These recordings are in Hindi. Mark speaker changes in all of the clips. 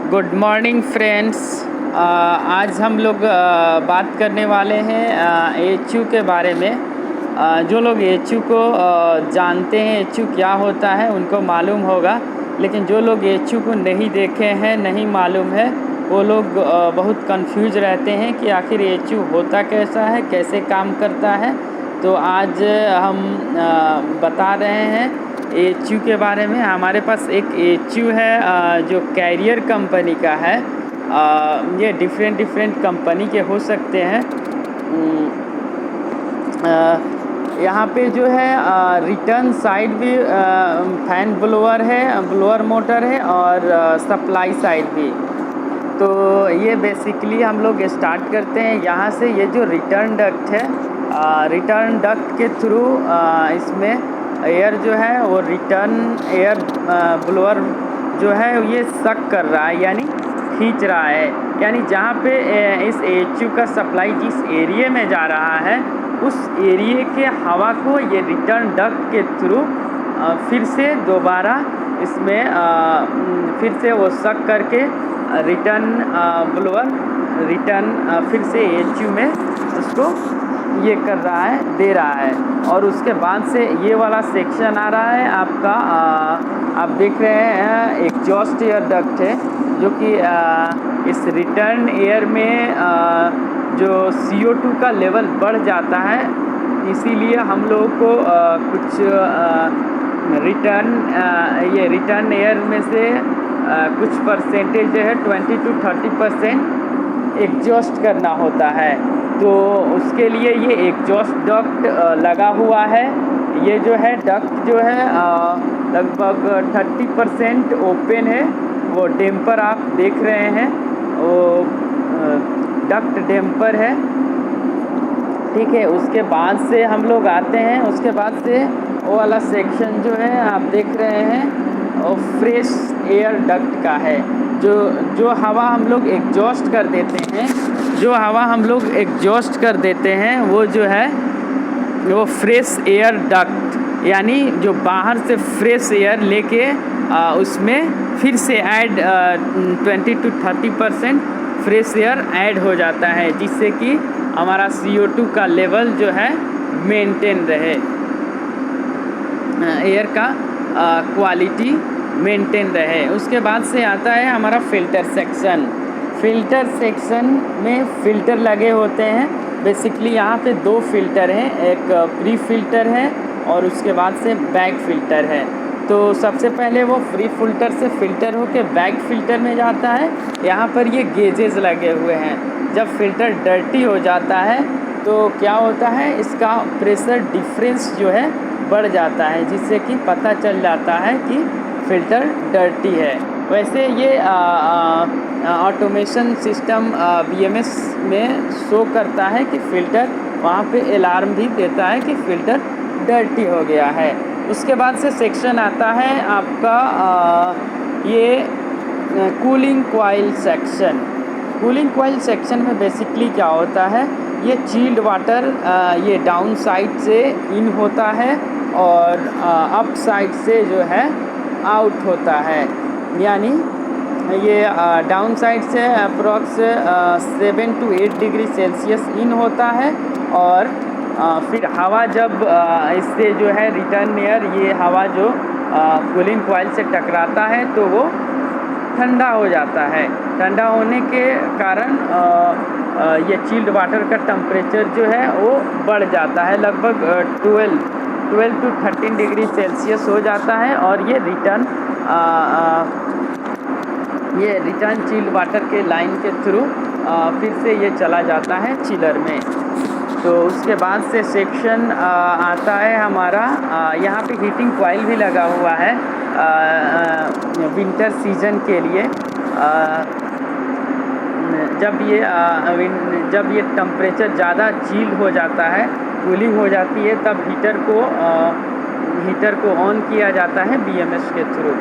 Speaker 1: Good morning friends. आज हम लोग बात करने वाले हैं एचयू के बारे में। जो लोग एचयू को जानते हैं, एचयू क्या होता है, उनको मालूम होगा। लेकिन जो लोग एचयू को नहीं देखे हैं, नहीं मालूम है, वो लोग बहुत कंफ्यूज रहते हैं कि आखिर एचयू होता कैसा है, कैसे काम करता है। तो आज हम बता रहे हैं एचयू के बारे में। हमारे पास एक एचयू है जो कैरियर कंपनी का है। ये डिफरेंट कंपनी के हो सकते हैं। यहाँ पे जो है रिटर्न साइड भी फैन ब्लोअर है, ब्लोअर मोटर है, और सप्लाई साइड भी। तो ये बेसिकली हम लोग स्टार्ट करते हैं यहाँ से। ये जो रिटर्न डक्ट है, रिटर्न डक्ट के थ्रू इसमें एयर जो है वो रिटर्न एयर ब्लोअर जो है ये सक कर रहा है, यानी खींच रहा है। यानी जहाँ पे इस एचयू का सप्लाई जिस एरिया में जा रहा है, उस एरिया के हवा को ये रिटर्न डक्ट के थ्रू फिर से दोबारा इसमें फिर से वो सक करके रिटर्न ब्लोअर रिटर्न फिर से एचयू में उसको ये कर रहा है, दे रहा है। और उसके बाद से ये वाला सेक्शन आ रहा है आपका, आप देख रहे हैं एग्जॉस्ट एयर डक्ट है, जो कि इस रिटर्न एयर में जो CO2 का लेवल बढ़ जाता है, इसीलिए हम लोगों को कुछ ये रिटर्न एयर में से कुछ परसेंटेज जो है 20 to 30% एग्जॉस्ट करना होता है। तो उसके लिए ये एग्जॉस्ट डक्ट लगा हुआ है। ये जो है डक्ट जो है लगभग 30% ओपन है। वो डैम्पर आप देख रहे हैं, वो डक्ट डैम्पर है, ठीक है। उसके बाद से हम लोग आते हैं, उसके बाद से वो वाला सेक्शन जो है आप देख रहे हैं, और फ्रेश एयर डक्ट का है। जो हवा हम लोग एग्जॉस्ट कर देते हैं, वो जो है वो फ्रेश एयर डक्ट, यानी जो बाहर से फ्रेश एयर लेके उसमें फिर से add 20 to 30% fresh air add हो जाता है, जिससे कि हमारा CO2 का लेवल जो है मेंटेन रहे, एयर का क्वालिटी मेंटेन रहे। उसके बाद से आता है हमारा फ़िल्टर सेक्शन। फ़िल्टर सेक्शन में फ़िल्टर लगे होते हैं। बेसिकली यहाँ पे 2 फ़िल्टर हैं, एक प्री फ़िल्टर है और उसके बाद से बैक फ़िल्टर है। तो सबसे पहले वो फ्री फ़िल्टर से फ़िल्टर होके बैक फ़िल्टर में जाता है। यहाँ पर ये गेजेस लगे हुए हैं। जब फ़िल्टर डर्टी हो जाता है तो क्या होता है, इसका प्रेशर डिफरेंस जो है बढ़ जाता है, जिससे कि पता चल जाता है कि फ़िल्टर डर्टी है। वैसे ये ऑटोमेशन सिस्टम BMS में शो करता है कि फ़िल्टर, वहाँ पे अलार्म भी देता है कि फ़िल्टर डर्टी हो गया है। उसके बाद से सेक्शन आता है आपका ये cooling coil section. Cooling coil section में बेसिकली क्या होता है, ये चिल्ड वाटर ये डाउन साइड से इन होता है और अप साइड से जो है आउट होता है। यानी ये डाउन साइड से approx 7 to 8 degree Celsius in होता है, और फिर हवा जब इससे जो है रिटर्न एयर, ये हवा जो कूलिंग कॉइल से टकराता है तो वो ठंडा हो जाता है। ठंडा होने के कारण ये चिल्ड वाटर का टेम्परेचर जो है वो बढ़ जाता है, लगभग 12 to 13 डिग्री सेल्सियस हो जाता है। और ये रिटर्न चिल्ड वाटर के लाइन के थ्रू फिर से ये चला जाता है चिलर में। तो उसके बाद से सेक्शन आता है हमारा, यहाँ पे हीटिंग कॉइल भी लगा हुआ है विंटर सीजन के लिए। जब ये टेम्परेचर ज़्यादा चिल्ड हो जाता है, कूलिंग हो जाती है, तब हीटर को ऑन किया जाता है BMS के थ्रू।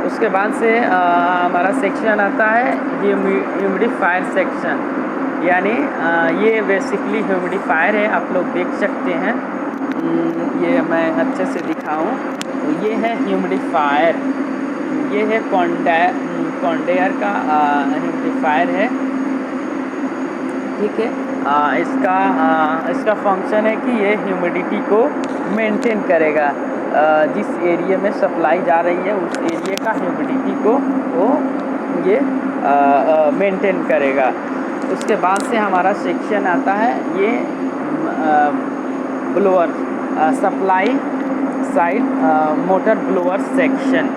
Speaker 1: उसके बाद से हमारा सेक्शन आता है ह्यूमिडिफायर सेक्शन। यानी ये बेसिकली ह्यूमिडिफायर है, आप लोग देख सकते हैं। ये मैं अच्छे से दिखाऊं तो ये है ह्यूमिडिफायर, ये है कॉन्डेयर का ह्यूमिडिफायर है, ठीक है। इसका फंक्शन है कि ये ह्यूमिडिटी को मेंटेन करेगा। जिस एरिया में सप्लाई जा रही है उस एरिया का ह्यूमिडिटी को वो ये मेंटेन करेगा। उसके बाद से हमारा सेक्शन आता है ये blower supply side motor blower section.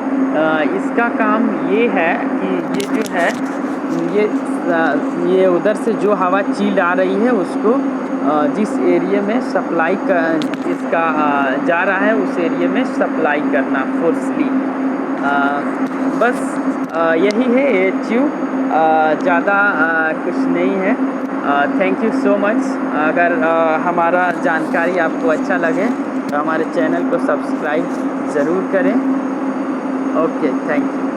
Speaker 1: इसका काम ये है कि ये जो है ये उधर से जो हवा चिल आ रही है उसको जिस एरिया में सप्लाई का इसका जा रहा है उस एरिया में सप्लाई करना फोर्सली। बस यही है ये ट्यूब, ज़्यादा कुछ नहीं है। Thank you so much. अगर हमारा जानकारी आपको अच्छा लगे तो हमारे चैनल को सब्सक्राइब ज़रूर करें। Okay, thank you.